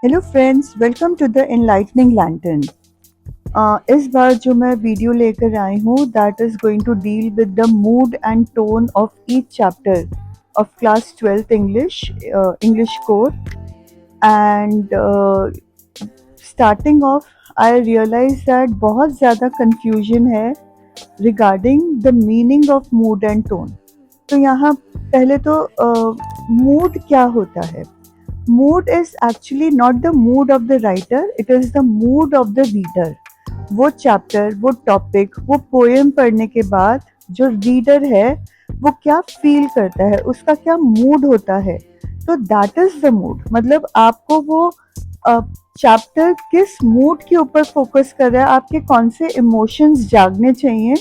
Hello friends, welcome to the enlightening lantern. इस बार जो मैं वीडियो लेकर आई हूँ that is going to deal with the mood and tone of each chapter of class 12th English core and starting of I realise that बहुत ज़्यादा confusion है regarding the meaning of mood and tone. तो यहाँ पहले तो mood क्या होता है? Mood is actually not the mood of the writer, it is the mood of the reader. वो चैप्टर, वो टॉपिक, वो पोएम पढ़ने के बाद जो रीडर है वो क्या फील करता है, उसका क्या मूड होता है, तो दैट इज द मूड। मतलब आपको वो चैप्टर किस मूड के ऊपर फोकस कर रहा है, आपके कौन से इमोशंस जागने चाहिए,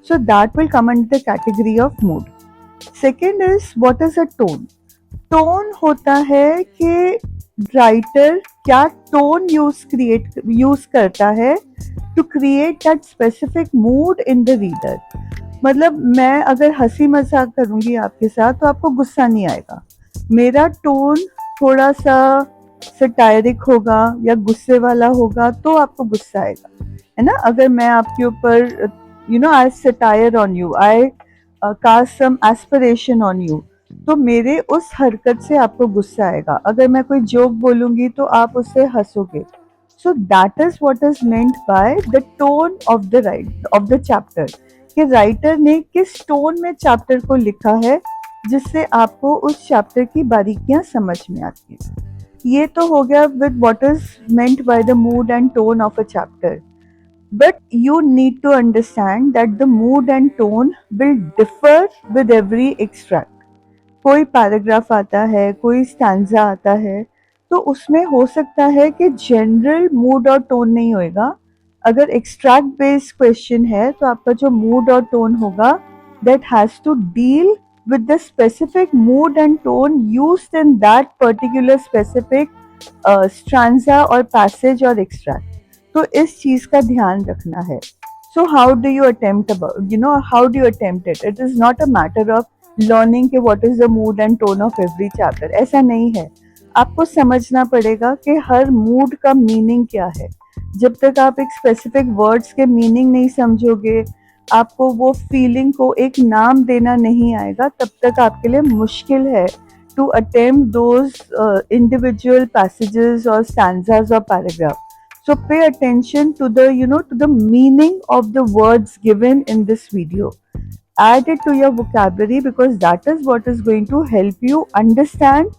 so that will come under the category of mood. Second is what is a tone. Tone होता है कि राइटर क्या टोन यूज करता है to create that specific mood in the reader. मतलब मैं अगर हंसी मजाक करूंगी आपके साथ तो आपको गुस्सा नहीं आएगा, मेरा टोन थोड़ा सा सटायरिक होगा या गुस्से वाला होगा तो आपको गुस्सा आएगा, है ना। अगर मैं आपके ऊपर I satire on you, I cast some aspiration on you, तो मेरे उस हरकत से आपको गुस्सा आएगा। अगर मैं कोई जोक बोलूंगी तो आप उससे हंसोगे। So that is what is meant by the tone of the chapter, कि राइटर ने किस टोन में चैप्टर को लिखा है जिससे आपको उस चैप्टर की बारीकियां समझ में आती हैं। ये तो हो गया with what is meant by the mood and tone of a chapter. But you need to understand that the mood and tone will differ with every extract. कोई पैराग्राफ आता है, कोई स्टैंजा आता है, तो उसमें हो सकता है कि जनरल मूड और टोन नहीं होएगा। अगर एक्सट्रैक्ट बेस्ड क्वेश्चन है तो आपका जो मूड और टोन होगा that has to deal with the specific mood and tone used in that particular specific stanza or passage or extract. तो इस चीज का ध्यान रखना है। So how do you attempt how do you attempt it? It is not a matter of learning कि what is the mood and tone of every chapter. ऐसा नहीं है। आपको समझना पड़ेगा कि हर मूड का मीनिंग क्या है। जब तक आप एक स्पेसिफिक वर्ड्स के मीनिंग नहीं समझोगे, आपको वो फीलिंग को एक नाम देना नहीं आएगा, तब तक आपके लिए मुश्किल है to attempt those individual passages or stanzas or paragraph. So pay attention to the to the meaning of the words given in this video. Add it to your vocabulary because that is what is going to help you understand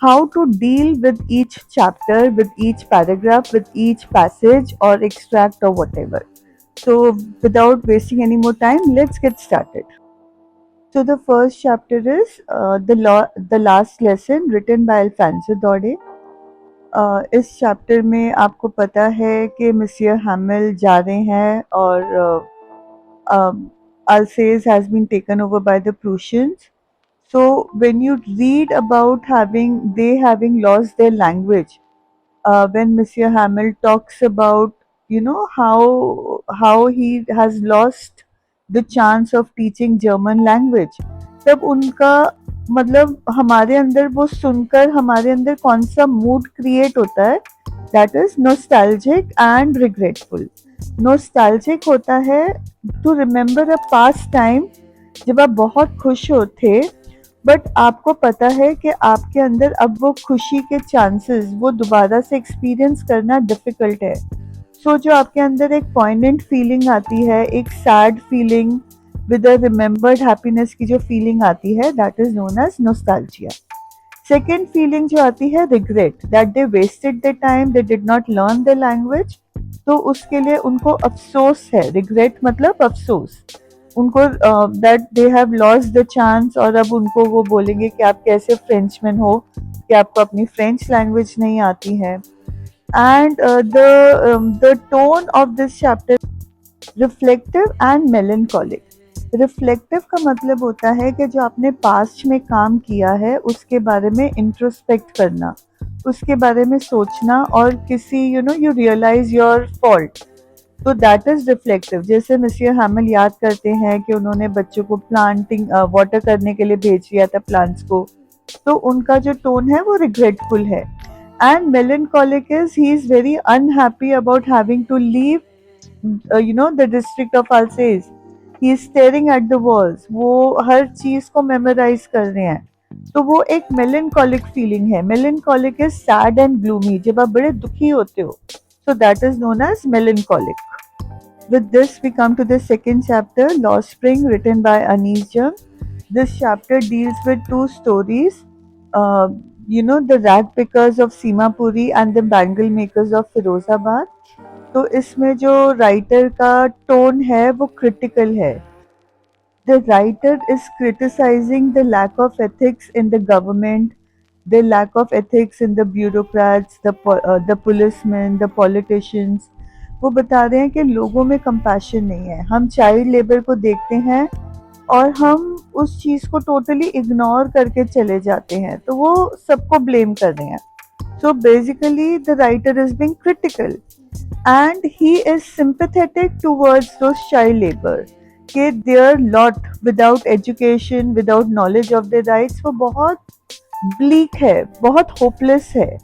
how to deal with each chapter, with each paragraph, with each passage or extract or whatever. So without wasting any more time, let's get started. So the first chapter is the last lesson written by Alfonso Dode. इस chapter में आपको पता है कि मिसियर हैमिल जा रहे हैं और Alsace has been taken over by the Prussians. So when you read about having lost their language, when Monsieur Hamel talks about how he has lost the chance of teaching German language, तब उनका मतलब हमारे अंदर वो सुनकर हमारे अंदर कौन सा मूड क्रिएट होता है, that is nostalgic and regretful. Nostalgic होता है to remember a past time जब आप बहुत खुश हो थे, बट आपको पता है कि आपके अंदर अब वो खुशी के चांसेस वो दोबारा से एक्सपीरियंस करना डिफिकल्ट है। सो जो आपके अंदर एक पॉइंटेंट फीलिंग आती है, एक sad feeling with a remembered happiness की जो फीलिंग आती है, that is known as nostalgia. Second feeling जो आती है regret, that they wasted the time, they did not learn the language, तो उसके लिए उनको अफसोस है। रिग्रेट मतलब अफसोस, उनको that they have lost the chance, और अब उनको वो बोलेंगे कि आप कैसे फ्रेंचमैन हो कि आपको अपनी फ्रेंच लैंग्वेज नहीं आती है। And the tone of this chapter reflective and melancholic. Reflective का मतलब होता है कि जो आपने पास्ट में काम किया है उसके बारे में इंट्रोस्पेक्ट करना, उसके बारे में सोचना, और किसी यू रियलाइज योर फॉल्ट, तो दैट इज रिफ्लेक्टिव। जैसे मिस्टर हैमिल याद करते हैं कि उन्होंने बच्चों को प्लांटिंग वाटर करने के लिए भेज दिया था प्लांट्स को, तो उनका जो टोन है वो रिग्रेटफुल है। And melancholic is he is very unhappy about having to leave the district of Alsace. He is staring at the walls. वो हर चीज को मेमोराइज कर रहे हैं, तो वो एक melancholic feeling है. Melancholic is sad and gloomy, जब आप बड़े दुखी होते हो, so that is known as melancholic. With this, we come to the second chapter, Lost Spring, written by Anees Jung. This chapter deals with two stories, uh, the rag pickers of Simapuri and the bangle makers of Firozabad. तो इसमें जो writer का tone है वो critical है. The writer is criticizing the lack of ethics in the government, the lack of ethics in the bureaucrats, the policemen, the politicians. वो बता रहे हैं कि लोगों में कंपैशन नहीं है. हम चाइल्ड लेबर को देखते हैं और हम उस चीज़ को टोटली इग्नोर करके चले जाते हैं, तो वो सबको ब्लेम कर रहे हैं. So basically the writer is being critical and he is sympathetic towards those child labor कि their lot without education, without knowledge of their rights, वो बहुत bleak है, बहुत hopeless है.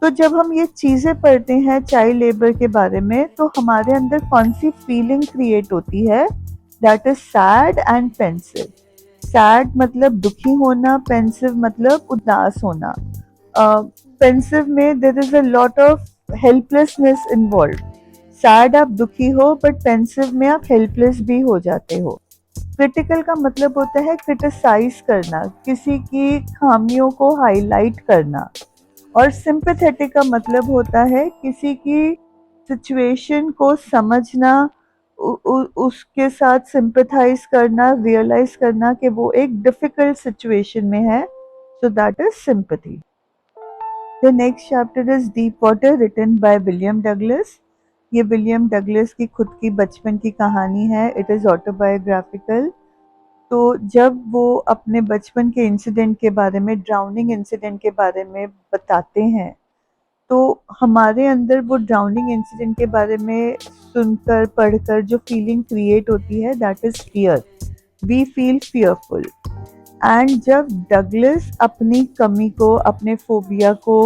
तो जब हम ये चीज़ें पढ़ते हैं चाइल्ड लेबर के बारे में, तो हमारे अंदर कौन सी फीलिंग क्रिएट होती है? That is sad and pensive. Sad मतलब दुखी होना, पेंसिव मतलब उदास होना. पेंसिव में there is a lot of helplessness involve. Sad आप दुखी हो, बट पेंसिव में आप हेल्पलेस भी हो जाते हो. क्रिटिकल का मतलब होता है क्रिटिसाइज करना, किसी की खामियों को हाईलाइट करना. और सिंपैथेटिक का मतलब होता है किसी की सिचुएशन को समझना, उसके साथ सिंपैथाइज करना, रियलाइज करना कि वो एक डिफिकल्ट सिचुएशन में है. So that is sympathy. The next chapter is deep water, written by William Douglas. ये विलियम डगलस की खुद की बचपन की कहानी है. It is autobiographical. तो जब वो अपने बचपन के इंसिडेंट के बारे में, ड्राउनिंग इंसिडेंट के बारे में बताते हैं, तो हमारे अंदर वो ड्राउनिंग इंसिडेंट के बारे में सुनकर, पढ़कर जो फीलिंग क्रिएट होती है, that is fear. We feel fearful. And जब डगलस अपनी कमी को, अपने फोबिया को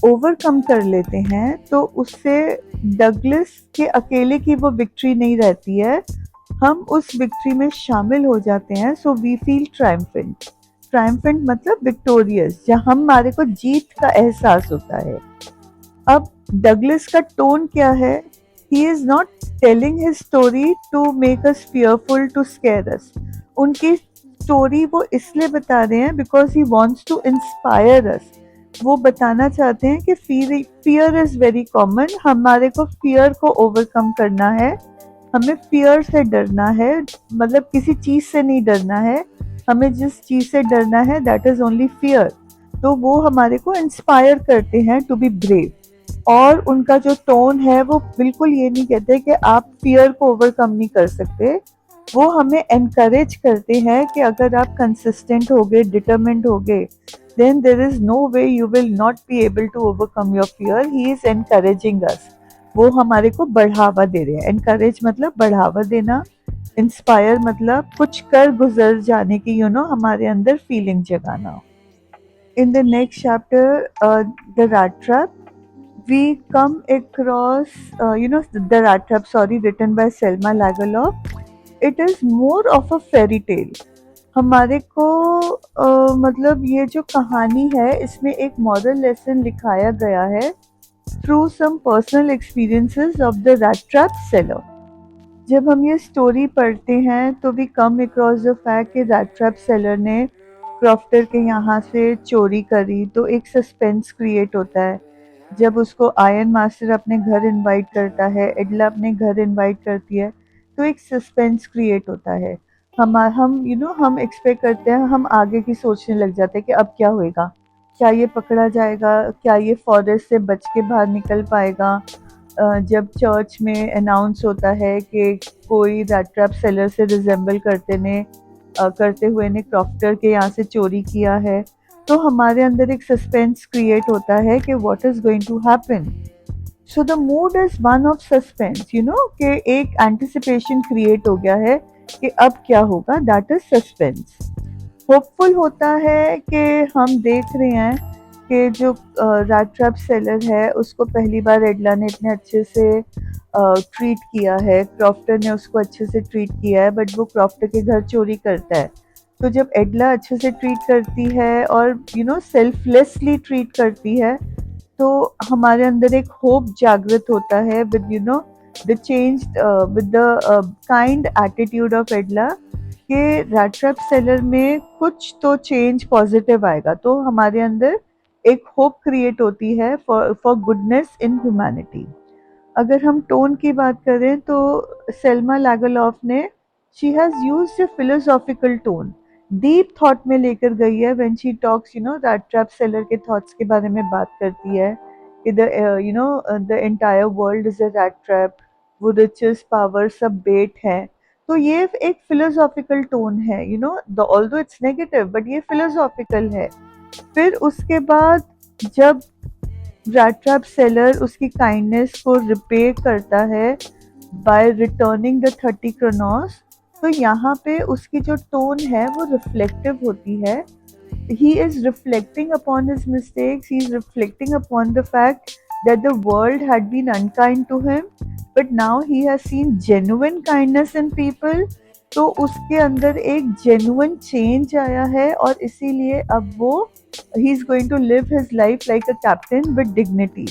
ओवरकम कर लेते हैं, तो उससे डगलस के अकेले की वो विक्ट्री नहीं रहती है, हम उस विक्ट्री में शामिल हो जाते हैं. So we feel triumphant. Triumphant मतलब विक्टोरियस, जहाँ हमारे को जीत का एहसास होता है. अब डगलस का टोन क्या है? He is not telling his story to make us fearful, to scare us. उनकी स्टोरी वो इसलिए बता रहे हैं because he wants to inspire us. वो बताना चाहते हैं कि फियर इज वेरी कॉमन. हमारे को फियर को ओवरकम करना है. हमें फियर से डरना है, मतलब किसी चीज से नहीं डरना है. हमें जिस चीज से डरना है, दैट इज ओनली फियर. तो वो हमारे को इंस्पायर करते हैं टू बी ब्रेव. और उनका जो टोन है वो बिल्कुल ये नहीं कहते कि आप फियर को ओवरकम नहीं कर सकते. वो हमें एनकरेज करते हैं कि अगर आप कंसिस्टेंट होगे, डिटरमिन्ड होगे, then there is no way you will not be able to overcome your fear. He is encouraging us. वो हमारे को बढ़ावा दे रहे हैं. एनकरेज मतलब बढ़ावा देना, इंस्पायर मतलब कुछ कर गुजर जाने की हमारे अंदर फीलिंग जगाना. In the next chapter, the rat trap, we come across the rat trap, sorry, written by Selma Lagerlof. It is more of a fairy tale. हमारे को मतलब ये जो कहानी है, इसमें एक मॉरल लेसन लिखाया गया है through some personal experiences of the rat trap seller. जब हम ये स्टोरी पढ़ते हैं तो we come across the fact कि रैट ट्रैप सेलर ने क्रॉफ्टर के यहाँ से चोरी करी, तो एक सस्पेंस क्रिएट होता है. जब उसको आयरन मास्टर अपने घर इनवाइट करता है, एडला अपने घर इनवाइट करती है, तो एक सस्पेंस क्रिएट होता है. हम एक्सपेक्ट करते हैं, हम आगे की सोचने लग जाते हैं कि अब क्या होएगा, क्या ये पकड़ा जाएगा, क्या ये फॉरेस्ट से बच के बाहर निकल पाएगा. जब चर्च में अनाउंस होता है कि कोई रैट ट्रैप सेलर से रिजेंबल करते हुए ने क्रॉफ्टर के यहाँ से चोरी किया है, तो हमारे अंदर एक सस्पेंस क्रिएट होता है कि what is going to happen. So the mood is one of suspense, कि एक एंटिसिपेशन क्रिएट हो गया है कि अब क्या होगा, दैट इज सस्पेंस. होपफुल होता है कि हम देख रहे हैं के जो रैट ट्रैप सेलर है उसको पहली बार एडला ने इतने अच्छे से ट्रीट किया है, क्रॉफ्टर ने उसको अच्छे से ट्रीट किया है, बट वो क्रॉफ्टर के घर चोरी करता है। तो जब एडला अच्छे से ट्रीट करती है और सेल्फलेसली ट्रीट करती है, तो हमारे अंदर एक होप जागृत होता है with the change with the kind attitude of एडला कि रैट ट्रैप सेलर में कुछ तो चेंज पॉजिटिव आएगा, तो हमारे अंदर एक होप क्रिएट होती है फॉर गुडनेस इन ह्यूमैनिटी। अगर हम टोन की बात करें तो सेल्मा लागरलॉफ ने she has used a philosophical tone, deep thought में लेकर गई है when she talks that trap seller के थॉट्स के बारे में बात करती है कि the entire world is a rat trap, वो रिचेस पावर सब बेट है। तो ये एक फिलोसॉफिकल टोन है, ऑल्दो इट्स नेगेटिव बट ये फिलोसॉफिकल है। फिर उसके बाद जब रैट ट्रैप सेलर उसकी काइंडनेस को रिपे करता है बाय रिटर्निंग द 30 क्रोनॉस, तो यहाँ पे उसकी जो टोन है वो रिफ्लेक्टिव होती है। He is reflecting upon his mistakes, he is reflecting upon the fact that the world had been unkind to him, but now he has seen genuine kindness in people। तो उसके अंदर एक genuine change आया है और इसीलिए अब वो he is going to live his life like a captain with dignity.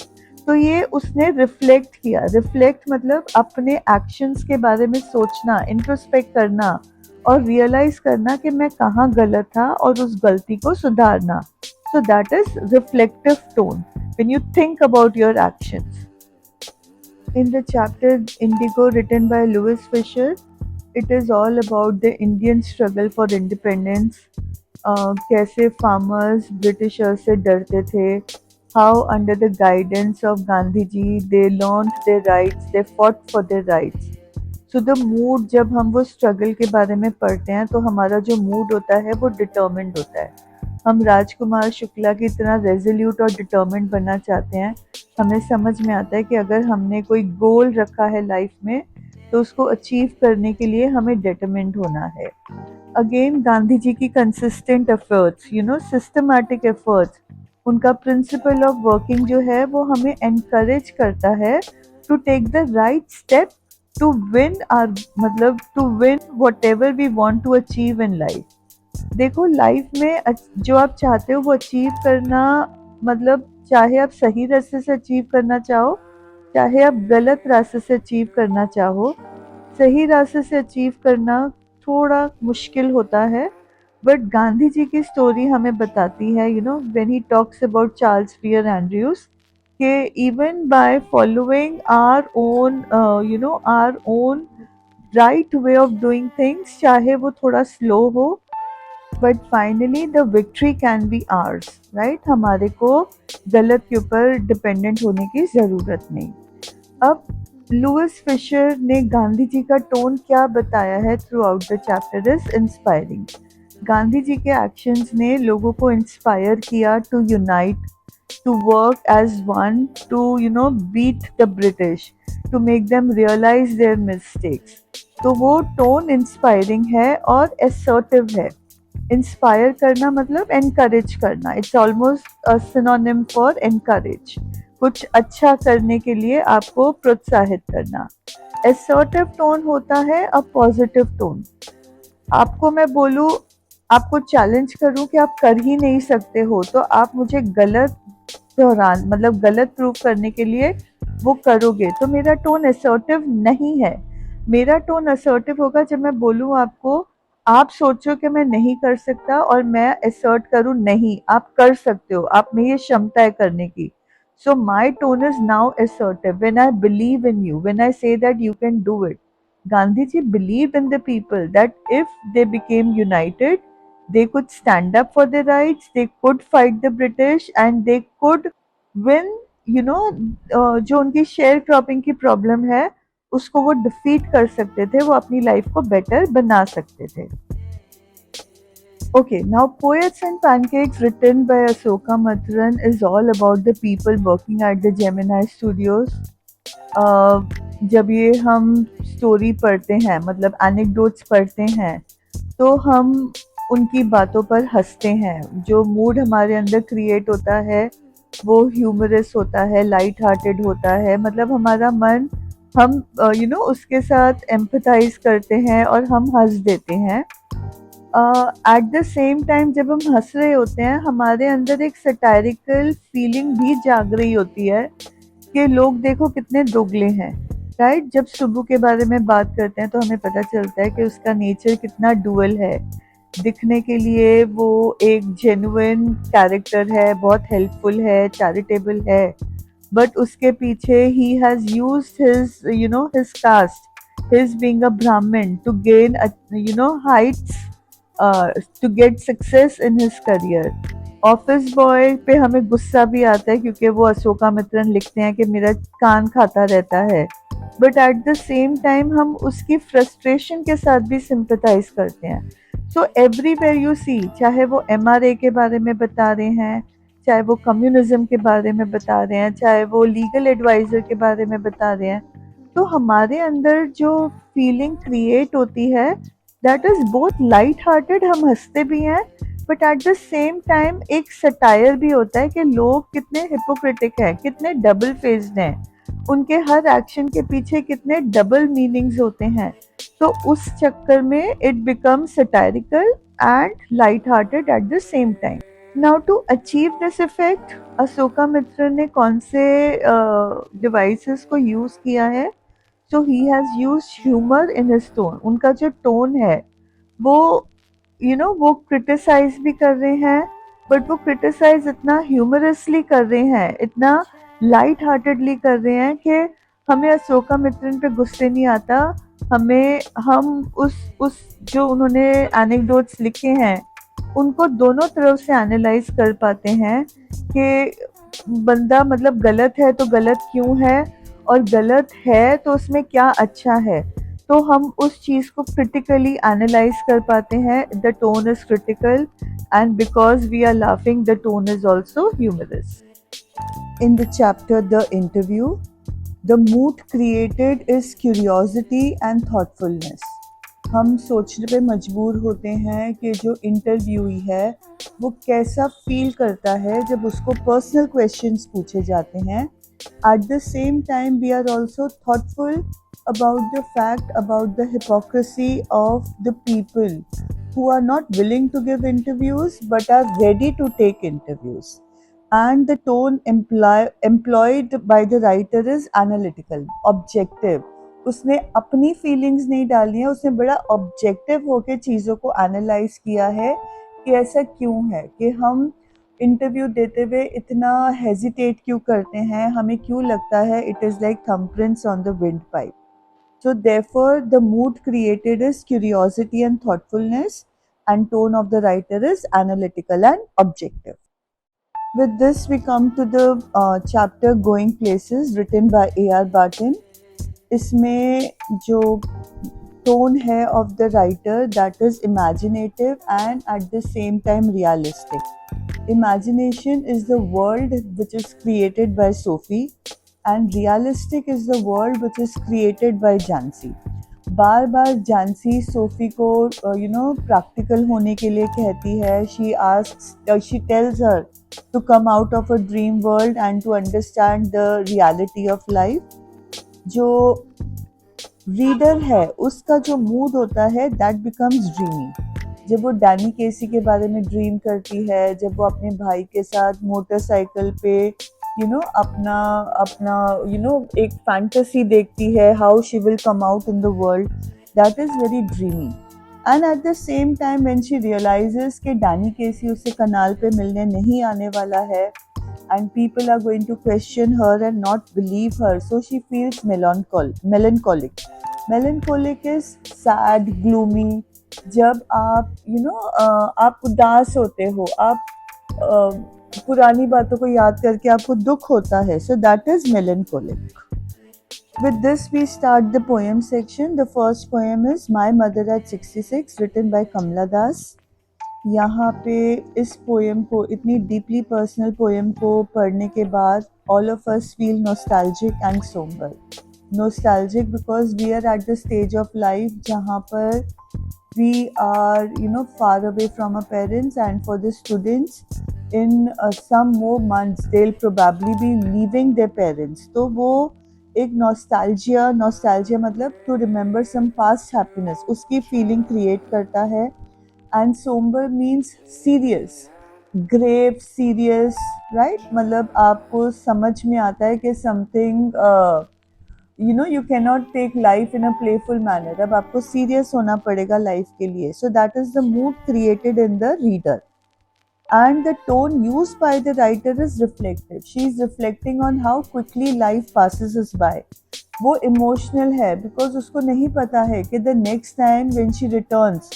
तो ये उसने रिफ्लेक्ट किया, रिफ्लेक्ट मतलब अपने एक्शंस के बारे में सोचना, इंट्रोस्पेक्ट करना और रियलाइज करना कि मैं कहाँ गलत था और उस गलती को सुधारना। So that is reflective tone when you think about your actions. In the chapter Indigo written by Louis Fisher, it is all about the Indian struggle for independence, कैसे farmers ब्रिटिशर्स से डरते थे, how under the guidance of Gandhi ji they learned their rights, they fought for their rights। So the mood, जब हम वो struggle के बारे में पढ़ते हैं तो हमारा जो मूड होता है वो डिटर्मिन्ड होता है। हम राजकुमार शुक्ला की तरह रेजोल्यूट और डिटर्मिन्ड बनना चाहते हैं। हमें समझ में आता है कि अगर हमने कोई गोल रखा है लाइफ में तो उसको अचीव करने के लिए हमें डिटर्मिन्ड होना है। अगेन गांधी जी की कंसिस्टेंट एफर्ट्स, सिस्टमैटिक एफर्ट्स, उनका प्रिंसिपल ऑफ वर्किंग जो है वो हमें एनकरेज करता है to take the right step to win or मतलब to win whatever we want to achieve in life. देखो लाइफ में जो आप चाहते हो वो अचीव करना, मतलब चाहे आप सही रास्ते से अचीव करना चाहो, चाहे आप गलत रास्ते से अचीव करना चाहो, सही रास्ते से अचीव करना थोड़ा मुश्किल होता है। बट गांधी जी की स्टोरी हमें बताती है, when he talks about Charles Pierre Andrews, कि even by following our own our own right way of doing things, चाहे वो थोड़ा स्लो हो, but finally the victory can be ours, right. हमारे को गलत के ऊपर डिपेंडेंट होने की ज़रूरत नहीं। अब लुइस फिशर ने गांधी जी का टोन क्या बताया है throughout the chapter is inspiring. Gandhi ji के एक्शंस ने लोगों को इंस्पायर किया to unite, to work as one, to beat the British, to make them realize their mistakes। तो वो टोन इंस्पायरिंग है और assertive है। इंस्पायर करना मतलब एनकरेज करना, it's almost a synonym for encourage, कुछ अच्छा करने के लिए आपको प्रोत्साहित करना। assertive टोन होता है अ पॉजिटिव टोन। आपको मैं बोलूँ, आपको चैलेंज करूँ कि आप कर ही नहीं सकते हो, तो आप मुझे गलत दौरान मतलब गलत प्रूव करने के लिए वो करोगे, तो मेरा टोन असर्टिव नहीं है। मेरा टोन असर्टिव होगा जब मैं बोलूँ आपको, आप सोचो कि मैं नहीं कर सकता और मैं असर्ट करूँ, नहीं आप कर सकते हो, आप में ये क्षमता है करने की। So my tone is now assertive when I believe in you, when I say that you can do it. Gandhi ji believe in the people that if they became united, they could stand up for their rights, they could fight the British and they could win, जो उनकी share cropping की problem है उसको वो defeat कर सकते थे, वो अपनी लाइफ को बेटर बना सकते थे। Okay, now Poets and Pancakes written by Asoka Mathuran is all about the people working at the Gemini Studios। जब ये हम स्टोरी पढ़ते हैं, मतलब एनेक्डोट्स पढ़ते हैं, तो हम उनकी बातों पर हँसते हैं। जो मूड हमारे अंदर क्रिएट होता है वो ह्यूमरस होता है, लाइट हार्टेड होता है, मतलब हमारा मन हम उसके साथ एम्पैथाइज़ करते हैं और हम हँस देते हैं। एट द सेम टाइम जब हम हँस रहे होते हैं हमारे अंदर एक सटायरिकल फीलिंग भी जाग रही होती है कि लोग देखो कितने दोगले हैं, राइट? जब सुब्बू के बारे में बात करते हैं तो हमें पता चलता है कि उसका नेचर कितना डुअल है। दिखने के लिए वो एक जेन्युइन कैरेक्टर है, बहुत हेल्पफुल है, चैरिटेबल है, बट उसके पीछे he has used his caste, his being a Brahmin to gain heights, to get success in his career. Office boy पे हमें गुस्सा भी आता है क्योंकि वो अशोकामित्रन लिखते हैं कि मेरा कान खाता रहता है, but at the same time हम उसकी फ्रस्ट्रेशन के साथ भी सिंपैथाइज करते हैं। सो एवरीवेयर यू सी, चाहे वो एमआरए के बारे में बता रहे हैं, चाहे वो कम्युनिज्म के बारे में बता रहे हैं, चाहे वो लीगल एडवाइजर के बारे में बता रहे हैं, तो हमारे अंदर जो फीलिंग क्रिएट होती है that is both light hearted, हम हंसते भी हैं, but at the same time एक सटायर भी होता है कि लोग कितने हिपोक्रिटिक हैं, कितने डबल फेस्ड हैं, उनके हर एक्शन के पीछे कितने डबल मीनिंग्स होते हैं। तो उस चक्कर में it become satirical and light hearted at the same time. Now to achieve this effect Ashoka Mitra ने कौन से डिवाइसेस को यूज किया है? So he has used humour in his tone. उनका जो टोन है वो वो क्रिटिसाइज भी कर रहे हैं, बट वो क्रिटिसाइज इतना ह्यूमरसली कर रहे हैं, इतना लाइट हार्टेडली कर रहे हैं कि हमें अशोका मित्रन पे गुस्से नहीं आता। हमें हम उस जो उन्होंने एनेक्डोट्स लिखे हैं उनको दोनों तरफ से एनालाइज कर पाते हैं कि बंदा मतलब गलत है तो गलत क्यों है, और गलत है तो उसमें क्या अच्छा है। तो हम उस चीज़ को क्रिटिकली एनालाइज कर पाते हैं। The tone is critical and because we are laughing the tone is also humorous. In the chapter The Interview, the mood created is curiosity and thoughtfulness. हम सोचने पे मजबूर होते हैं कि जो इंटरव्यूई है वो कैसा फील करता है जब उसको पर्सनल क्वेश्चंस पूछे जाते हैं। At the same time we are also thoughtful about the fact about the hypocrisy of the people who are not willing to give interviews but are ready to take interviews. And the tone employed by the writer is analytical, objective. उसने अपनी feelings नहीं डाली है, उसने बड़ा objective होकर चीज़ों को एनालाइज किया है कि ऐसा क्यों है कि हम इंटरव्यू देते हुए इतना हेजिटेट क्यों करते हैं, हमें क्यों लगता है it is like thumbprints on the windpipe. So therefore the mood created is curiosity and thoughtfulness, and tone of the writer is analytical and objective. With this we come to the chapter Going Places written by A.R. Barton. इसमें जो tone है of the writer that is imaginative and at the same time realistic. Imagination is the world which is created by Sophie and realistic is the world which is created by Jansi. बार बार Jansie Sophie को practical होने के लिए कहती है। She tells her to come out of a dream world and to understand the reality of life. जो reader है उसका जो मूड होता है दैट बिकम्स ड्रीमी। जब वो डैनी केसी के बारे में ड्रीम करती है, जब वो अपने भाई के साथ मोटरसाइकिल पे अपना एक फैंटेसी देखती है how she will come out in the world, that is very dreamy. And at the same time when she realises कि डैनी केसी उससे कनाल पे मिलने नहीं आने वाला है and people are going to question her and not believe her, so she feels melancholic. Melancholic is sad, gloomy. जब आप आप उदास होते हो, आप पुरानी बातों को याद करके आपको दुख होता है, so that is melancholic. With this we start the poem section. The first poem is My Mother at 66 written by Kamla Das. यहाँ पे इस पोएम को, इतनी डीपली पर्सनल पोएम को पढ़ने के बाद all of us feel nostalgic and sober. Nostalgic because we are at the stage of life जहाँ पर we are far away from our parents, and for the students in some more months they'll probably be leaving their parents. तो वो एक nostalgia मतलब to remember some past happiness, उसकी feeling create करता है. And sombre means serious, grave, serious, right. मतलब आपको समझ में आता है कि something you can not take life in a playful manner. अब आपको सीरियस होना पड़ेगा लाइफ के लिए. So that is the mood created in the reader. And the tone used by the writer is reflective. She is reflecting on how quickly life passes us by. वो emotional है because उसको नहीं पता है कि the next time when she returns,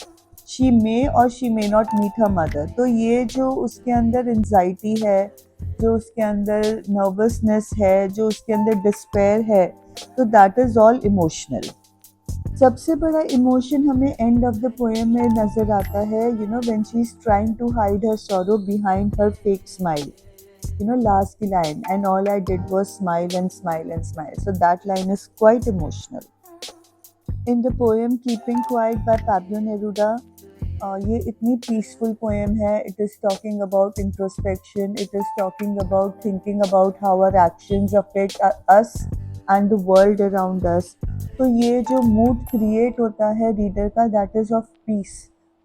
she may or she may not meet her mother. तो ये जो उसके अंदर anxiety है, जो उसके अंदर nervousness है, जो उसके अंदर despair है, तो that is all emotional. सबसे बड़ा इमोशन हमें एंड ऑफ द पोएम में नजर आता है, when she is trying to hide her sorrow behind her fake smile. Last की line, and all I did was smile and smile and smile. So that line is quite emotional. In the poem keeping quiet by Pablo Neruda, ये इतनी peaceful poem है. It is talking about introspection, it is talking about thinking about how our actions affect us and the world around us. तो ये जो mood create होता है reader का, that is of peace.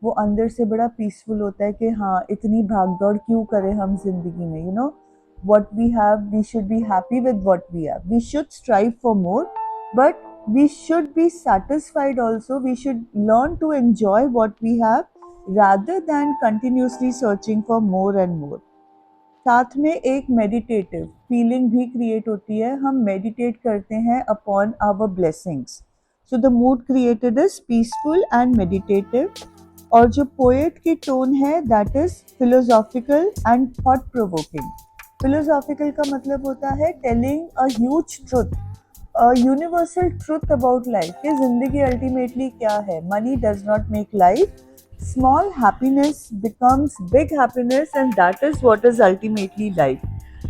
वो अंदर से बड़ा पीसफुल होता है कि हाँ, इतनी भागदौड़ क्यों करें हम जिंदगी में. what we have, we should be happy with what we have. We should strive for more, but we should be satisfied also. We should learn to enjoy what we have rather than continuously searching for more and more. साथ में एक meditative feeling भी create होती है. हम meditate करते हैं upon our blessings. So the mood created is peaceful and meditative. और जो पोएट की टोन है that is philosophical and thought provoking. Philosophical का मतलब होता है telling a huge truth, a universal truth about life, कि जिंदगी अल्टीमेटली क्या है. Money does not make life. Small happiness becomes big happiness, and that is what is ultimately life.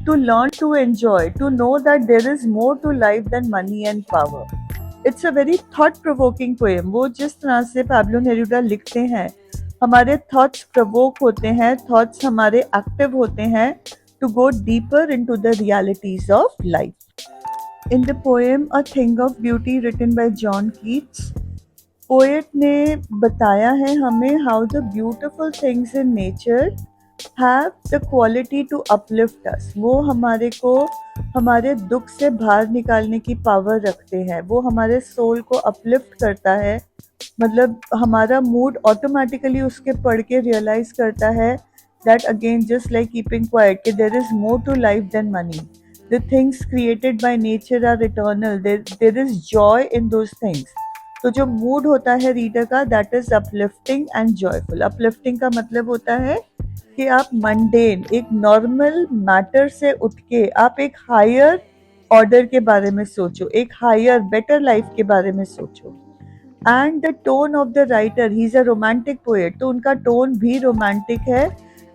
To learn to enjoy, to know that there is more to life than money and power. It's a very thought-provoking poem. वो जिस तरह से Pablo Neruda लिखते हैं, हमारे thoughts provoke होते हैं, thoughts हमारे active होते हैं to go deeper into the realities of life. In the poem A Thing of Beauty written by John Keats, poet ने बताया है हमें how the beautiful things in nature have the quality to uplift us. वो हमारे को हमारे दुख से बाहर निकालने की पावर रखते हैं. वो हमारे सोल को अपलिफ्ट करता है. मतलब हमारा मूड ऑटोमेटिकली उसके पढ़ के रियलाइज करता है that again just like keeping quiet कि there is more to life than money. The things created by nature are eternal. There is joy in those things. तो जो मूड होता है रीडर का that is uplifting and joyful. Uplifting का मतलब होता है कि आप मंडेन, एक नॉर्मल मैटर से उठ के आप एक हायर ऑर्डर के बारे में सोचो, एक हायर बेटर लाइफ के बारे में सोचो. And the tone of the writer, he is a romantic poet, तो उनका टोन भी रोमांटिक है.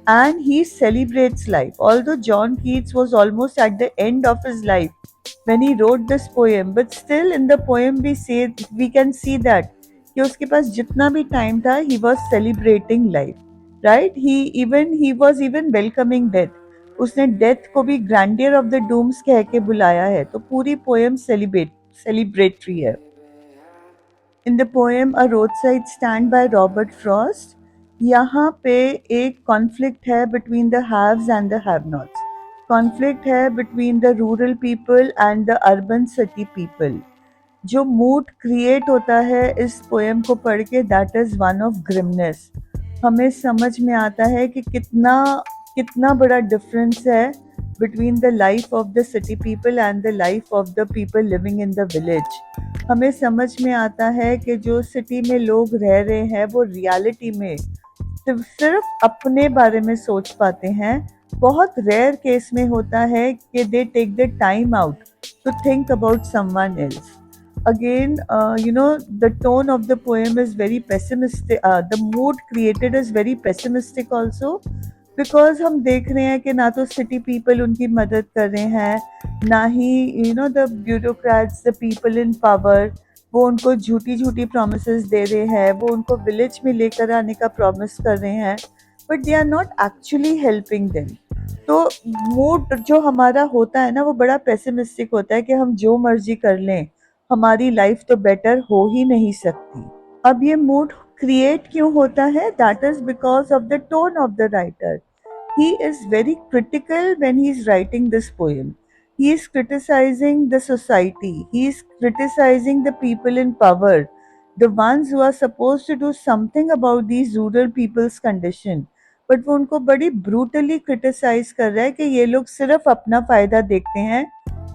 and he celebrates life. Although John Keats was almost at the end of his life when he wrote this poem, but still in the poem we can see that कि उसके पास जितना भी time था he was celebrating life, right? He was even welcoming death. उसने death को भी grandeur of the dooms कह के बुलाया है. तो पूरी पोएम सेलिब्रेटरी है. In the poem a roadside stand by Robert Frost, यहाँ पे एक कॉन्फ्लिक्ट है between the haves and the have nots. Conflict है between the rural people and the urban city people. जो मूड क्रिएट होता है इस पोएम को पढ़ के that is one of grimness. हमें समझ में आता है कि कितना बड़ा डिफरेंस है between the life of the city people and the life of the people living in the village. हमें समझ में आता है कि जो सिटी में लोग रह रहे हैं वो रियलिटी में सिर्फ अपने बारे में सोच पाते हैं. बहुत रेयर केस में होता है कि they take the time out to think about someone else. Again, the tone of the poem is very pessimistic. The mood created is very pessimistic also, because हम देख रहे हैं कि ना तो city people उनकी मदद कर रहे हैं, ना ही the bureaucrats, the people in power, वो उनको झूठी झूठी प्रोमिसेस दे रहे हैं, वो उनको विलेज में लेकर आने का प्रॉमिस कर रहे हैं, but they are not actually helping them. तो मूड जो हमारा होता है ना, वो बड़ा पेसिमिस्टिक होता है कि हम जो मर्जी कर लें, हमारी लाइफ तो बेटर हो ही नहीं सकती। अब ये मूड क्रिएट क्यों होता है? That is because of the tone of the writer. He is very critical when he is writing this poem. He is criticizing the society. He is criticizing the people in power, the ones who are supposed to do something about these rural people's condition. But वो उनको बड़ी brutally criticise कर रहा है कि ये लोग सिर्फ अपना फायदा देखते हैं,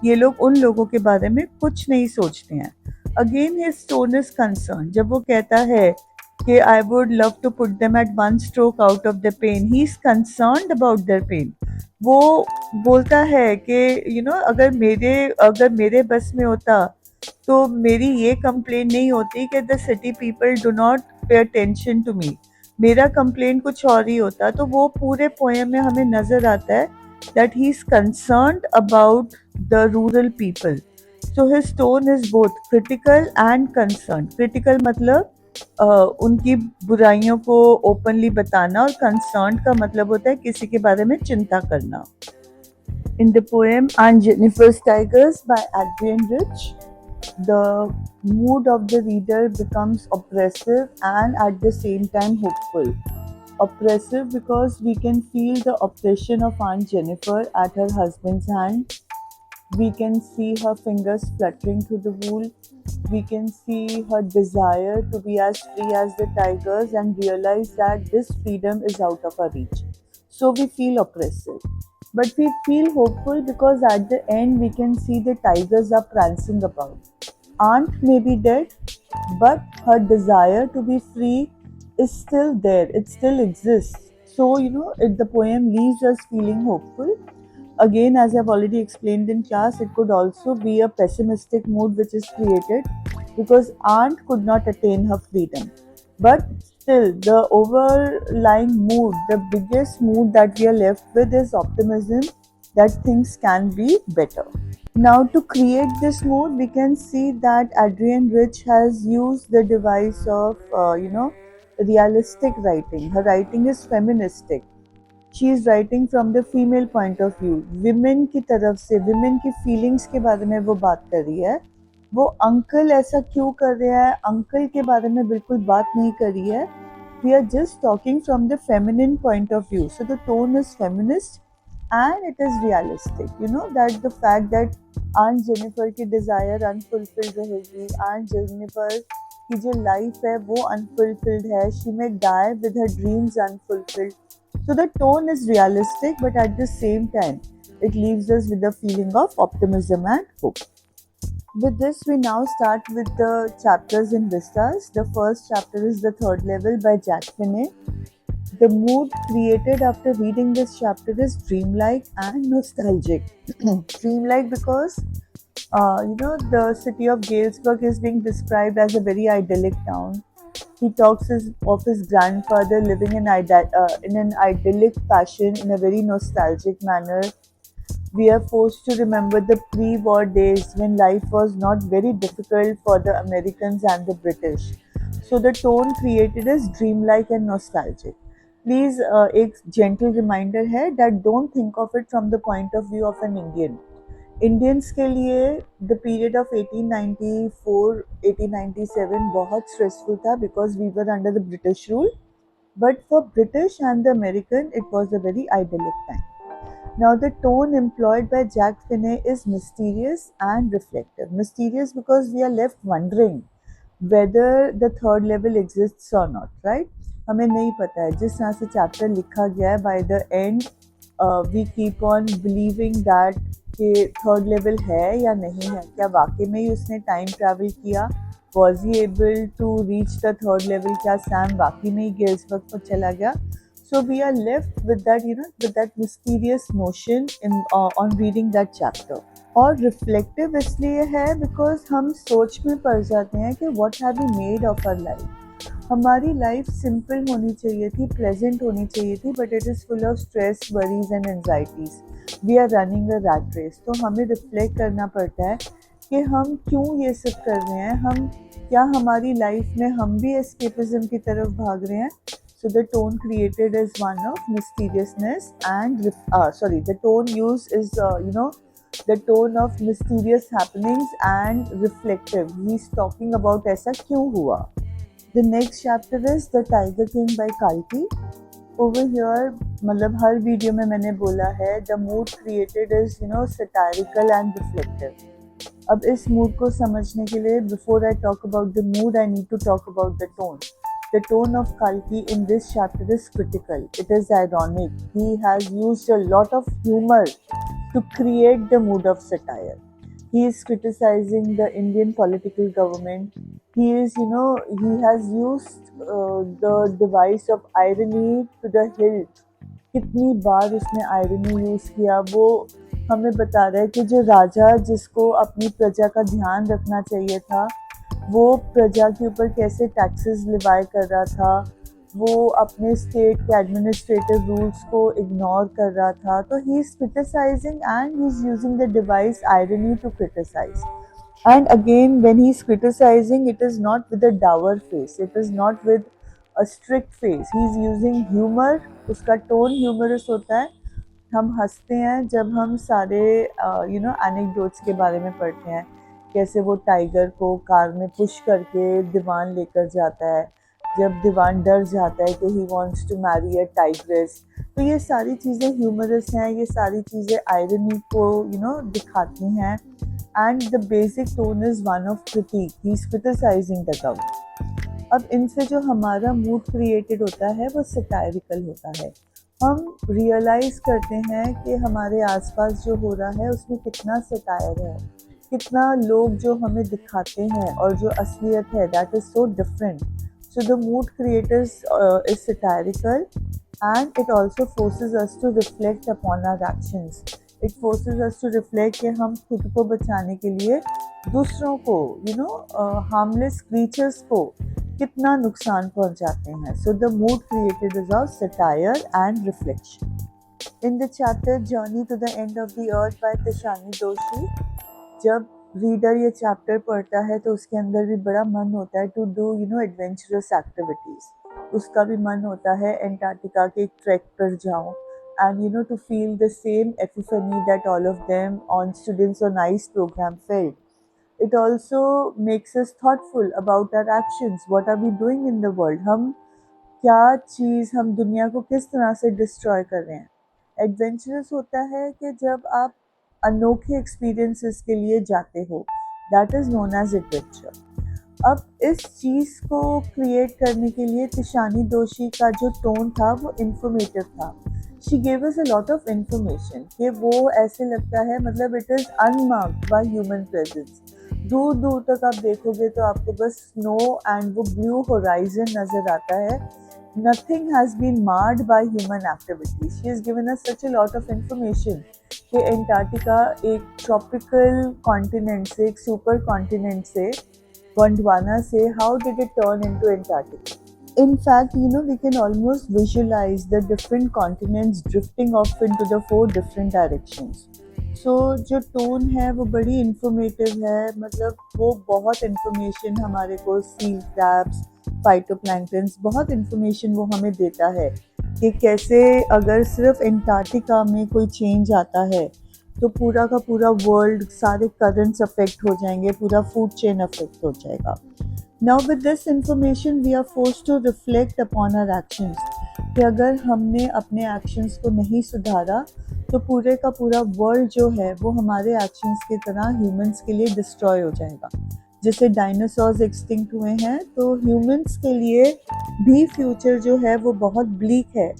ये लोग उन लोगों के बारे में कुछ नहीं सोचते हैं. Again his tone is concern. जब वो कहता है कि I would love to put them at one stroke out of the pain. He is concerned about their pain. वो बोलता है कि अगर मेरे बस में होता तो मेरी ये कंप्लेन नहीं होती कि the city people do not pay attention to me. मेरा कंप्लेन कुछ और ही होता. तो वो पूरे पोएम में हमें नजर आता है that he is concerned about the rural people. So his tone is both critical and concerned. Critical मतलब उनकी बुराइयों को ओपनली बताना, और कंसर्न का मतलब होता है किसी के बारे में चिंता करना. In the poem Aunt Jennifer's Tigers by Adrienne Rich, the mood of the reader becomes oppressive and at the same time hopeful. Oppressive because we can feel the oppression of Aunt Jennifer at her husband's hand. We can see her fingers fluttering through the wool. We can see her desire to be as free as the tigers and realize that this freedom is out of our reach. So we feel oppressive. But we feel hopeful because at the end we can see the tigers are prancing about. Aunt may be dead, but her desire to be free is still there. It still exists. So, the poem leaves us feeling hopeful. Again, as I've already explained in class, it could also be a pessimistic mood which is created because Aunt could not attain her freedom. But still, the overlying mood, the biggest mood that we are left with is optimism that things can be better. Now, to create this mood, we can see that Adrienne Rich has used the device of, realistic writing. Her writing is feministic. She is writing from the female point of view. Women की तरफ से, women की feelings के बारे में वो बात कर रही है. वो अंकल ऐसा क्यों कर रहा है, अंकल के बारे में बिल्कुल बात नहीं कर रही है. We are just talking from the feminine point of view. So the tone is feminist and it is realistic. That the fact that aunt Jennifer की डिज़ायर अनफुलफिल्ड रहेगी. आंट जेनिफर की जो लाइफ है वो अनफुलफिल्ड है. She may die with her dreams unfulfilled. So the tone is realistic, but at the same time, it leaves us with a feeling of optimism and hope. With this, we now start with the chapters in Vistas. The first chapter is The Third Level by Jack Finney. The mood created after reading this chapter is dreamlike and nostalgic. Dreamlike because, the city of Galesburg is being described as a very idyllic town. He talks of his grandfather living in an idyllic fashion in a very nostalgic manner. We are forced to remember the pre-war days when life was not very difficult for the Americans and the British. So the tone created is dreamlike and nostalgic. Please, एक gentle reminder है that don't think of it from the point of view of an Indian. Indians के लिए the period of 1894-1897 बहुत stressful था because we were under the British rule. But for British and the American it was a very idyllic time. Now the tone employed by Jack Finney is mysterious and reflective. Mysterious because we are left wondering whether the third level exists or not, right? हमें नहीं पता है. जिस तरह से chapter लिखा गया है, by the end we keep on believing that कि थर्ड लेवल है या नहीं है. क्या वाकई में ही उसने टाइम ट्रैवल किया? Was he able to reach the third level? क्या सैम वाकई में ही गेल्सबर्ग पर चला गया? So we are left with that with that mysterious notion in on reading that chapter. और रिफ्लेक्टिव इसलिए है बिकॉज हम सोच में पड़ जाते हैं कि what have we made of our life. हमारी लाइफ सिंपल होनी चाहिए थी, प्रेजेंट होनी चाहिए थी, but it is full of stress, worries and anxieties. We are running a rat race. तो हमें रिफ्लेक्ट करना पड़ता है कि हम क्यों ये सब कर रहे हैं, हम क्या हमारी लाइफ में हम भी एस्केपिज्म की तरफ भाग रहे हैं. So the tone created is one of mysteriousness and the tone used is the tone of mysterious happenings and reflective. He's talking about ऐसा क्यों हुआ. The next chapter is The Tiger King by Kalki. Over here, मतलब हर video में मैंने बोला है, the mood created is satirical and reflective. अब इस मूड को समझने के लिए, before I talk about the mood, I need to talk about the tone. The tone of Kalki in this chapter is critical. It is ironic. He has used a lot of humor to create the mood of satire. He is criticizing the Indian political government. He has used the device of irony to the hilt. कितनी बार उसने irony use किया, वो हमें बता रहा है कि जो राजा जिसको अपनी प्रजा का ध्यान रखना चाहिए था, वो प्रजा के ऊपर कैसे टैक्सेस लिवाई कर रहा था, वो अपने स्टेट के एडमिनिस्ट्रेटिव रूल्स को इग्नोर कर रहा था. तो he is criticising and he is using the device irony to criticise. And again, when he's criticizing, it is not with a dour face, it is not with a strict face. He's using humor. उसका tone humerus होता है. हम हंसते हैं जब हम सारे anecdotes के बारे में पढ़ते हैं, कैसे वो टाइगर को कार में पुश करके दीवान लेकर जाता है, जब दीवान डर जाता है कि he wants to marry a tigress. तो ये सारी चीज़ें ह्यूमरस हैं, ये सारी चीज़ें आयरनी को दिखाती हैं. And the basic tone is one of critic. He is criticising the government. अब इनसे जो हमारा मूड क्रिएटेड होता है वो सटायरिकल होता है. हम रियलाइज़ करते हैं कि हमारे आसपास जो हो रहा है उसमें कितना सटायर है, कितना लोग जो हमें दिखाते हैं और जो असलियत है, that is so different. So the mood creators is satirical and it also forces us to reflect upon our actions. It forces us to reflect कि हम खुद को बचाने के लिए दूसरों को हार्मलेस क्रीचर्स को कितना नुकसान पहुंचाते हैं. So the mood created is of satire and reflection. In the chapter journey to the end of the earth by Tishani Doshi, जब रीडर ये चैप्टर पढ़ता है तो उसके अंदर भी बड़ा मन होता है टू डू एडवेंचरस एक्टिविटीज़. उसका भी मन होता है एंटार्क्टिका के ट्रैक पर जाऊं and to feel the same epiphany that all of them on Students on Ice program felt. It also makes us thoughtful about our actions. What are we doing in the world? हम क्या चीज़, हम दुनिया को किस तरह से destroy कर रहे हैं. एडवेंचरस होता है कि जब आप अनोखे एक्सपीरियंसेस के लिए जाते हो, that is known as adventure. अब इस चीज़ को क्रिएट करने के लिए तिशानी दोशी का जो टोन था वो इन्फॉर्मेटिव था. She gave us a lot of information कि वो ऐसे लगता है, मतलब it is unmarked by human presence. दूर दूर तक आप देखोगे तो आपको बस स्नो एंड वो ब्लू होराइजन नज़र आता है. Nothing has been marred by human activities. She has given us such a lot of information कि एंटार्क्टिका एक ट्रॉपिकल कॉन्टिनेंट से, एक सुपर कॉन्टिनेंट से, गोंडवाना से, how did it turn into Antarctica? In fact, we can almost visualize the different continents drifting off into the 4 different directions. So जो tone है वो बड़ी इन्फॉर्मेटिव है, मतलब वो बहुत इन्फॉर्मेशन हमारे को, सील क्रैब्स, फाइटोप्लैंक्टन्स, बहुत इन्फॉर्मेशन वो हमें देता है कि कैसे अगर सिर्फ एंटार्क्टिका में कोई चेंज आता है तो पूरा का पूरा वर्ल्ड, सारे करंट्स अफेक्ट हो जाएंगे, पूरा फूड चेन अफेक्ट हो जाएगा. Now with this information we are forced to reflect upon our actions कि अगर हमने अपने एक्शंस को नहीं सुधारा तो पूरे का पूरा वर्ल्ड जो है वो हमारे एक्शंस की तरह ह्यूमंस के लिए डिस्ट्रॉय हो जाएगा. जैसे डायनासोर्स एक्सटिंक्ट हुए हैं तो ह्यूमंस के लिए भी फ्यूचर जो है वो बहुत ब्लीक है.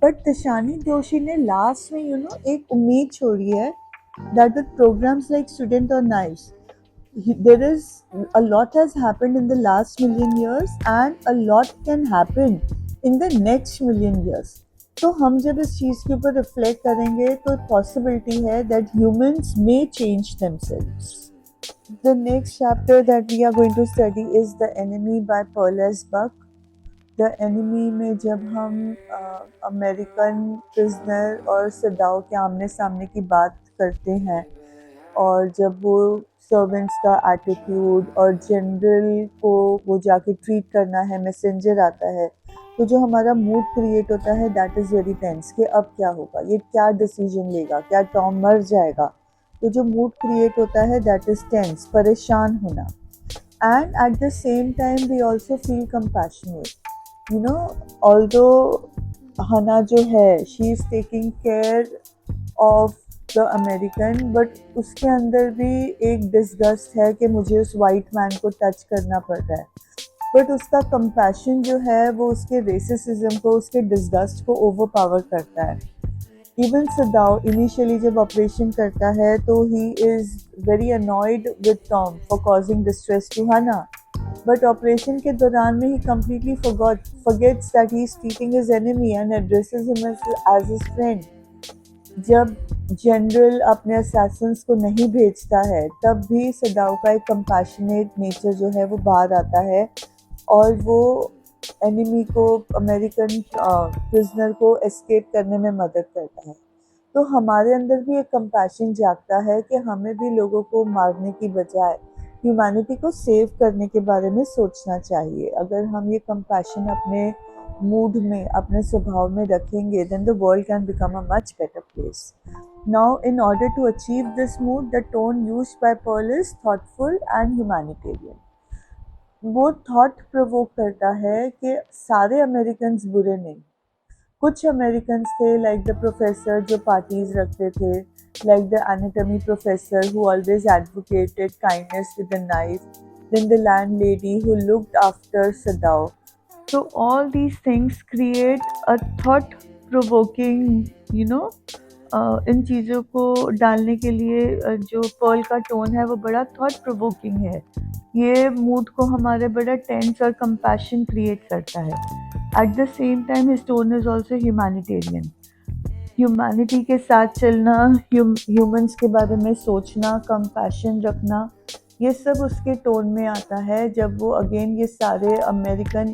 बट तिशानी दोशी ने लास्ट में एक उम्मीद छोड़ी है, that with programs like Student on Ice, there is a lot has happened in the last million years and a lot can happen in the next million years. तो हम जब इस चीज़ के ऊपर रिफ्लेक्ट करेंगे तो पॉसिबिलिटी है that humans may change themselves. The next chapter that we are going to study is The Enemy by Pearl S. Buck. The enemy में जब हम अमेरिकन प्रिजनर और सदाओ के आमने सामने की बात करते हैं और जब वो सर्वेंट्स का एटीट्यूड और जनरल को वो जाके ट्रीट करना है, मैसेंजर आता है, तो जो हमारा मूड क्रिएट होता है दैट इज़ वेरी टेंस कि अब क्या होगा, ये क्या डिसीजन लेगा, क्या टॉम मर जाएगा। तो जो मूड क्रिएट होता है दैट इज़ टेंस, परेशान होना। And at the same time we also feel compassionate, you know, although Hana जो है she is taking care of the American, but उसके अंदर भी एक डिस्गस्ट है कि मुझे उस वाइट मैन को टच करना पड़ रहा है, बट उसका कंपैशन जो है वो उसके रेसिज्म को, उसके डिस्गस्ट को ओवर पावर करता है। इवन सदाओ इनिशियली जब ऑपरेशन करता है तो he is very annoyed with Tom for causing distress to Hana, but operation के दौरान में he completely forgets that he is treating his enemy and addresses him as his friend. जब general अपने Assassin's को नहीं भेजता है तब भी सदाओ का एक कंपैशनेट नेचर जो है वो बाहर आता है और वो एनिमी को, अमेरिकन प्रिजनर को एस्केप करने में मदद करता है। तो हमारे अंदर भी एक कंपैशन जागता है कि हमें भी लोगों को मारने की बजाय ह्यूमैनिटी को सेव करने के बारे में सोचना चाहिए। अगर हम ये कंपैशन अपने मूड में, अपने स्वभाव में रखेंगे, then the world can become a much better place. Now, in order to achieve this mood, the tone used by Pearl is thoughtful and humanitarian. वो थॉट प्रोवोक करता है कि सारे अमेरिकन बुरे नहीं, कुछ अमेरिकन्स थे लाइक द प्रोफेसर जो पार्टीज रखते थे, like the anatomy professor who always advocated kindness with a knife, then the landlady who looked after Sadao. So all these things create a thought provoking, you know, इन चीज़ों को डालने के लिए जो Perl का टोन है वो बड़ा थॉट प्रोवोकिंग है। ये मूड को हमारे बड़ा टेंस और कंपैशन क्रिएट करता है। At the same time his tone is also humanitarian, humanity के साथ चलना, ह्यूमंस के बारे में सोचना, कंपैशन रखना, ये सब उसके टोन में आता है जब वो अगेन ये सारे अमेरिकन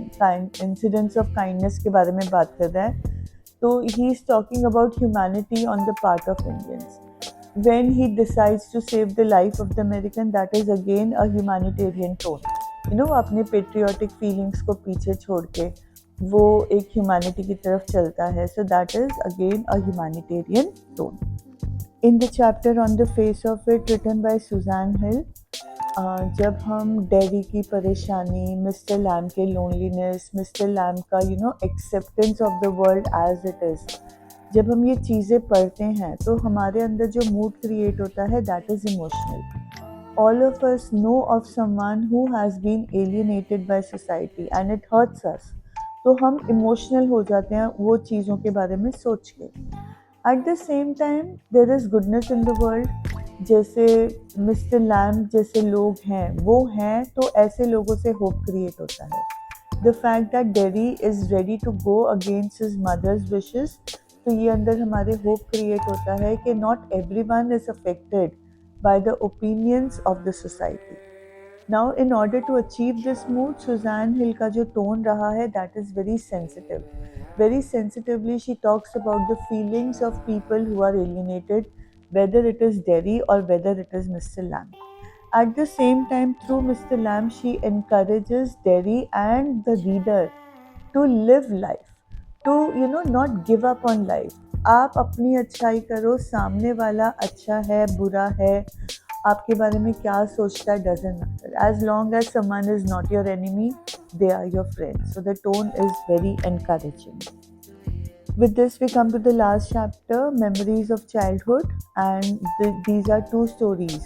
इंसिडेंट्स ऑफ काइंडनेस के बारे में बात कर रहा है। तो he is talking about humanity on the part of Indians. When he decides to save the life of the American, that is again a humanitarian tone. You know, अपने patriotic feelings को पीछे छोड़ के वो एक humanity की तरफ चलता है. So that is again a humanitarian tone. In the chapter on the face of it written by Suzanne Hill, जब हम डेरी की परेशानी, मिस्टर लैम के लोनलीनेस, मिस्टर लैम का acceptance of the world as it is, जब हम ये चीज़ें पढ़ते हैं तो हमारे अंदर जो मूड क्रिएट होता है that is emotional. All of us know of someone who has been alienated by society and it hurts us, तो हम इमोशनल हो जाते हैं वो चीज़ों के बारे में सोच के। At the same time there is goodness in the world. जैसे मिस्टर लैम जैसे लोग हैं वो हैं, तो ऐसे लोगों से होप क्रिएट होता है। The fact that Derry is ready to go against his mother's wishes, तो ये अंदर हमारे होप क्रिएट होता है कि not everyone is affected by the opinions of the society. Now in order to achieve this mood, Susan Hill का जो tone रहा है that is very sensitive. Very sensitively she talks about the feelings of people who are alienated, whether it is Derry or whether it is Mr. Lamb. At the same time, through Mr. Lamb, she encourages Derry and the reader to live life, to not give up on life. आप अपनी अच्छाई करो, सामने वाला अच्छा है बुरा है, आपके बारे में क्या सोचता है doesn't matter. As long as someone is not your enemy, they are your friend. So the tone is very encouraging. With this, we come to the last chapter, Memories of Childhood, and these are two stories.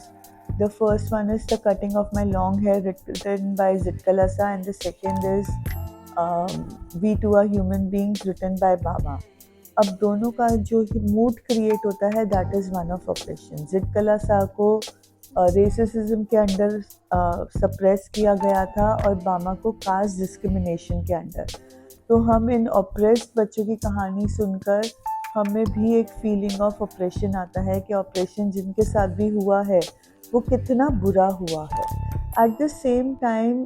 The first one is The Cutting of My Long Hair, written by Zitkalasa, and the second is We Too Are Human Beings, written by Baba. अब दोनों का जो mood create होता है that is one of oppression. Zitkala Sa को racism के under suppress किया गया था और बामा को कास्ट डिस्क्रिमिनेशन के अंडर। तो हम इन ऑप्रेस्ड बच्चों की कहानी सुनकर हमें भी एक फीलिंग ऑफ ऑपरेशन आता है कि ऑपरेशन जिनके साथ भी हुआ है वो कितना बुरा हुआ है। At the same time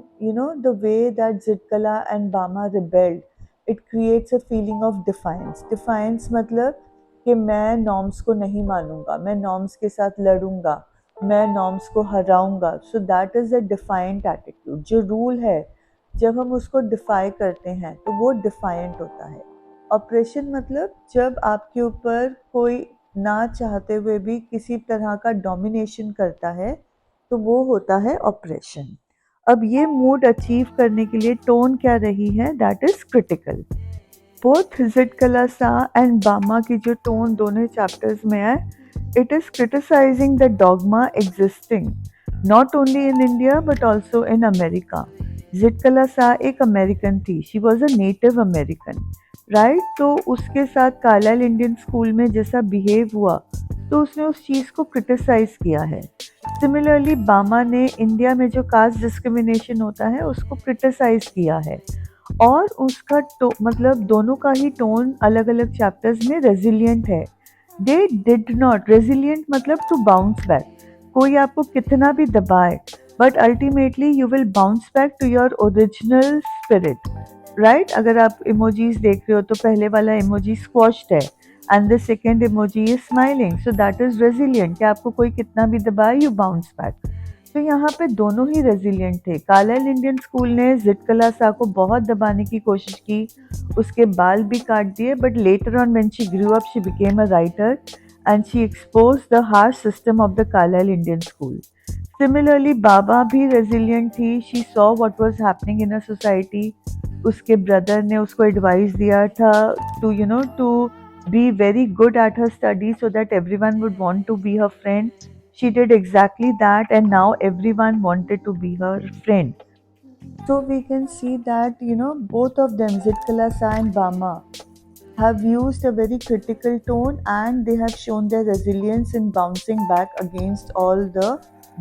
the way that Zitkala and Bama rebelled, it creates a feeling of defiance. Defiance मतलब कि मैं नॉर्म्स को नहीं मानूंगा, मैं नॉर्म्स के साथ लड़ूंगा, मैं नॉर्म्स को हराऊंगा। So that is a defiant attitude. जो रूल है जब हम उसको डिफाई करते हैं तो वो डिफाइंट होता है। ऑपरेशन मतलब जब आपके ऊपर कोई ना चाहते हुए भी किसी तरह का डोमिनेशन करता है तो वो होता है ऑपरेशन। अब ये मूड अचीव करने के लिए टोन क्या रही है, दैट इज क्रिटिकल। बोथ जिटकला सा एंड बामा की जो टोन दोनों चैप्टर्स में है, it is criticizing the dogma existing not only in India but also in America. जिटकला सा एक अमेरिकन थी, she was a native American, right. तो उसके साथ कार्लाइल इंडियन स्कूल में जैसा बिहेव हुआ तो उसने उस चीज़ को क्रिटिसाइज किया है। सिमिलरली बामा ने इंडिया में जो कास्ट डिस्क्रिमिनेशन होता है उसको क्रिटिसाइज किया है। और उसका मतलब दोनों का ही टोन अलग अलग चैप्टर्स में रेजिलियंट है। दे डिड नॉट, रेजिलियंट मतलब टू बाउंस बैक। कोई आपको कितना भी दबाए but ultimately you will bounce back to your original spirit, right. अगर आप इमोजीज देख रहे हो तो पहले वाला इमोजी स्क्वॉश्ड है and the second emoji is smiling, so that is resilient कि आपको कोई कितना भी दबाए यू बाउंस बैक। तो यहाँ पे दोनों ही रेजिलियंट थे। कार्लाइल इंडियन स्कूल ने जिटकला सा को बहुत दबाने की कोशिश की, उसके बाल भी काट दिए, but later on when she grew up she became a writer and she exposed the harsh system of the Carlisle Indian school. Similarly Bama भी रेजिलियंट थी, she saw what was happening in a society. उसके brother ने उसको advice दिया था to to be very good at her study so that everyone would want to be her friend. She did exactly that and now everyone wanted to be her friend. So we can see that both of them, Zitkala Sa and Bama, have used a very critical tone and they have shown their resilience in bouncing back against all the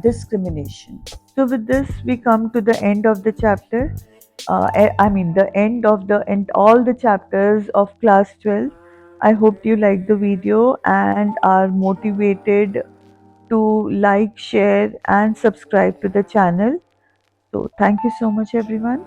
discrimination. So with this we come to the end of the chapter. I mean the end of the and all the chapters of class 12. I hope you like the video and are motivated to like, share, and subscribe to the channel. So, thank you so much, everyone.